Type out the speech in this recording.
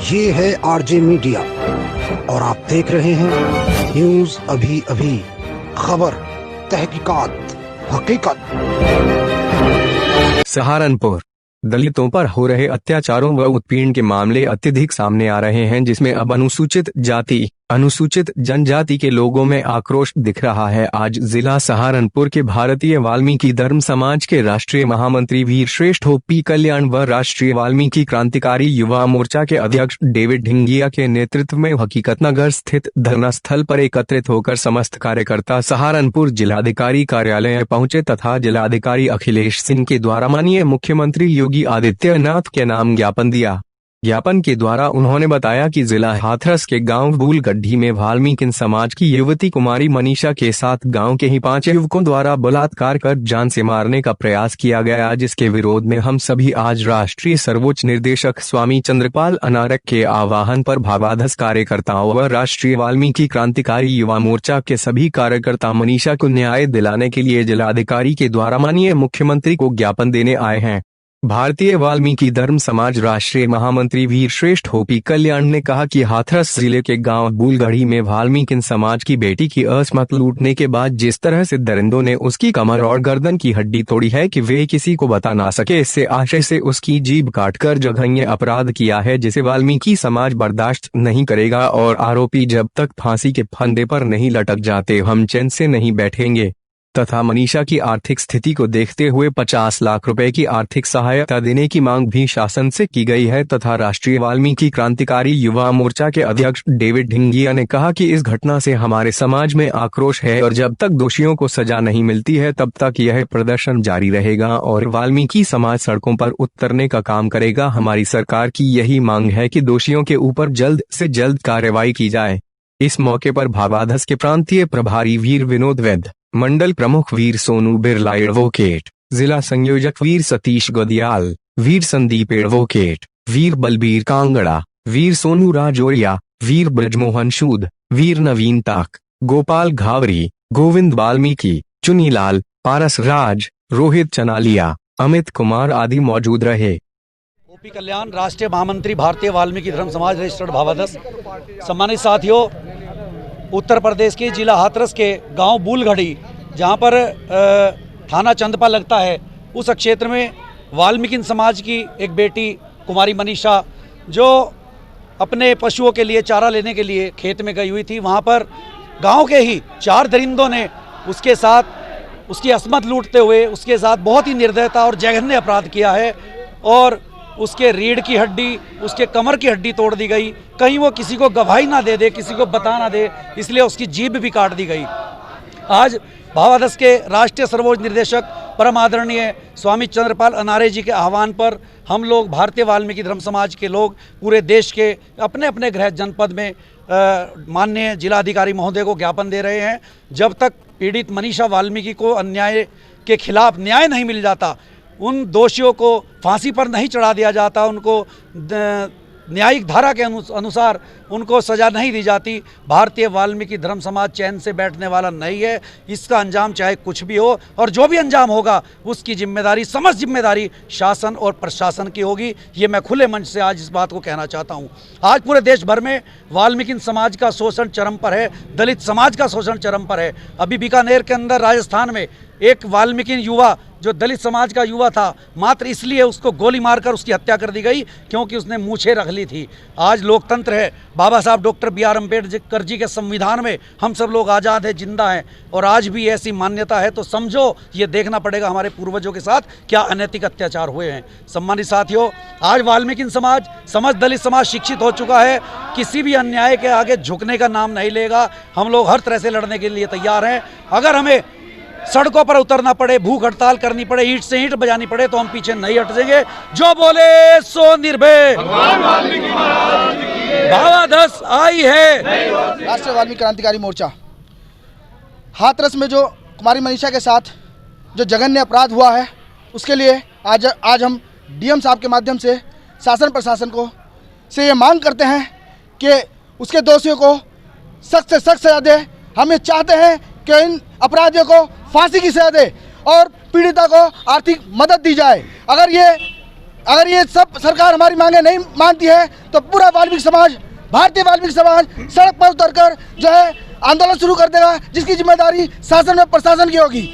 ये है RJ media और आप देख रहे हैं न्यूज अभी अभी, खबर, तहकीकात, हकीकत। सहारनपुर दलितों पर हो रहे अत्याचारों व उत्पीड़न के मामले अत्यधिक सामने आ रहे हैं, जिसमें अब अनुसूचित जाति अनुसूचित जनजाति के लोगों में आक्रोश दिख रहा है। आज जिला सहारनपुर के भारतीय वाल्मीकि धर्म समाज के राष्ट्रीय महामंत्री वीर श्रेष्ठ ओपी कल्याण व राष्ट्रीय वाल्मीकि क्रांतिकारी युवा मोर्चा के अध्यक्ष डेविड ढिंगिया के नेतृत्व में हकीकत नगर स्थित धरना स्थल पर एकत्रित होकर समस्त कार्यकर्ता सहारनपुर जिलाधिकारी कार्यालय पहुंचे तथा जिलाधिकारी अखिलेश सिंह के द्वारा माननीय मुख्यमंत्री योगी आदित्यनाथ के नाम ज्ञापन दिया। ज्ञापन के द्वारा उन्होंने बताया कि जिला हाथरस के गांव बूलगड्ढी में वाल्मीकि समाज की युवती कुमारी मनीषा के साथ गांव के ही 5 युवकों द्वारा बलात्कार कर जान से मारने का प्रयास किया गया, जिसके विरोध में हम सभी आज राष्ट्रीय सर्वोच्च निर्देशक स्वामी चंद्रपाल अनारक के आह्वान पर भावाधस कार्यकर्ताओं व राष्ट्रीय वाल्मीकि क्रांतिकारी युवा मोर्चा के सभी कार्यकर्ता मनीषा को न्याय दिलाने के लिए जिलाधिकारी के द्वारा माननीय मुख्यमंत्री को ज्ञापन देने आए हैं। भारतीय वाल्मीकि धर्म समाज राष्ट्रीय महामंत्री वीर श्रेष्ठ ओपी कल्याण ने कहा कि हाथरस जिले के गांव बूलगढ़ी में वाल्मीकि समाज की बेटी की असमत लूटने के बाद जिस तरह से दरिंदों ने उसकी कमर और गर्दन की हड्डी तोड़ी है कि वे किसी को बता ना सके, इससे आशय से उसकी जीभ काटकर जघन्य अपराध किया है, जिसे वाल्मीकि समाज बर्दाश्त नहीं करेगा और आरोपी जब तक फांसी के फंदे पर नहीं लटक जाते हम चैन से नहीं बैठेंगे तथा मनीषा की आर्थिक स्थिति को देखते हुए 50 लाख रुपए की आर्थिक सहायता देने की मांग भी शासन से की गई है तथा राष्ट्रीय वाल्मीकि क्रांतिकारी युवा मोर्चा के अध्यक्ष डेविड ढिंगिया ने कहा कि इस घटना से हमारे समाज में आक्रोश है और जब तक दोषियों को सजा नहीं मिलती है तब तक यह प्रदर्शन जारी रहेगा और वाल्मीकि समाज सड़कों पर उतरने का काम करेगा। हमारी सरकार की यही मांग है कि दोषियों के ऊपर जल्द से जल्द कार्रवाई की जाए। इस मौके पर भावाधस के प्रांतीय प्रभारी वीर विनोद वैद्य, मंडल प्रमुख वीर सोनू बिरला एडवोकेट, जिला संयोजक वीर सतीश गोदियाल, वीर संदीप एडवोकेट, वीर बलबीर कांगड़ा, वीर सोनू राजौरिया, वीर ब्रजमोहन सूद, वीर नवीन ताक, गोपाल घावरी, गोविंद वाल्मीकि, चुनीलाल, पारस राज, रोहित चनालिया, अमित कुमार आदि मौजूद रहे। ओपी कल्याण राष्ट्रीय महामंत्री भारतीय वाल्मीकि धर्म समाज रजिस्टर्ड भावाधस। सम्मानित साथियों, उत्तर प्रदेश के जिला हाथरस के गांव बूलगढ़ी, जहां पर थाना चंदपा लगता है, उस क्षेत्र में वाल्मीकि समाज की एक बेटी कुमारी मनीषा जो अपने पशुओं के लिए चारा लेने के लिए खेत में गई हुई थी, वहां पर गांव के ही 4 दरिंदों ने उसके साथ उसकी असमत लूटते हुए उसके साथ बहुत ही निर्दयता और जघन्य अपराध किया है और उसके रीढ़ की हड्डी, उसके कमर की हड्डी तोड़ दी गई। कहीं वो किसी को गवाही ना दे, किसी को बता ना दे, इसलिए उसकी जीभ भी काट दी गई। आज भावाधस के राष्ट्रीय सर्वोच्च निर्देशक परम आदरणीय स्वामी चंद्रपाल अनारे जी के आह्वान पर हम लोग भारतीय वाल्मीकि धर्म समाज के लोग पूरे देश के अपने अपने गृह जनपद में माननीय जिलाधिकारी महोदय को ज्ञापन दे रहे हैं। जब तक पीड़ित मनीषा वाल्मीकि को अन्याय के खिलाफ न्याय नहीं मिल जाता, उन दोषियों को फांसी पर नहीं चढ़ा दिया जाता, उनको न्यायिक धारा के अनुसार उनको सज़ा नहीं दी जाती, भारतीय वाल्मीकि धर्म समाज चैन से बैठने वाला नहीं है। इसका अंजाम चाहे कुछ भी हो और जो भी अंजाम होगा उसकी जिम्मेदारी, समस्त जिम्मेदारी शासन और प्रशासन की होगी। ये मैं खुले मंच से आज इस बात को कहना चाहता हूँ। आज पूरे देश भर में वाल्मीकि समाज का शोषण चरम पर है, दलित समाज का शोषण चरम पर है। अभी बीकानेर के अंदर राजस्थान में एक वाल्मीकि युवा जो दलित समाज का युवा था, मात्र इसलिए उसको गोली मारकर उसकी हत्या कर दी गई क्योंकि उसने मूछें रख ली थी। आज लोकतंत्र है, बाबा साहब डॉक्टर BR अम्बेडकर जी के संविधान में हम सब लोग आज़ाद हैं, जिंदा हैं और आज भी ऐसी मान्यता है। तो समझो, ये देखना पड़ेगा हमारे पूर्वजों के साथ क्या अनैतिक अत्याचार हुए हैं। सम्मानित साथियों, आज वाल्मीकि समाज, समस्त दलित समाज शिक्षित हो चुका है, किसी भी अन्याय के आगे झुकने का नाम नहीं लेगा। हम लोग हर तरह से लड़ने के लिए तैयार हैं। अगर हमें सड़कों पर उतरना पड़े, भूख हड़ताल करनी पड़े, ईंट से ईंट बजानी पड़े, तो हम पीछे नहीं हटेंगे। जो बोले सो निर्भय, भावाधस आई है। राष्ट्रीय वाल्मीकि क्रांतिकारी मोर्चा हाथरस में जो कुमारी मनीषा के साथ जो जघन्य अपराध हुआ है, उसके लिए आज हम DM साहब के माध्यम से शासन प्रशासन को से ये मांग करते हैं कि उसके दोषियों को सख्त से सख्त सजा दे। हम ये चाहते हैं कि इन अपराधियों को फांसी की सजा दे और पीड़िता को आर्थिक मदद दी जाए। अगर ये अगर ये सब सरकार हमारी मांगे नहीं मानती है तो पूरा वाल्मीकि समाज, भारतीय वाल्मीकि समाज सड़क पर उतरकर जो है आंदोलन शुरू कर देगा, जिसकी जिम्मेदारी शासन में प्रशासन की होगी।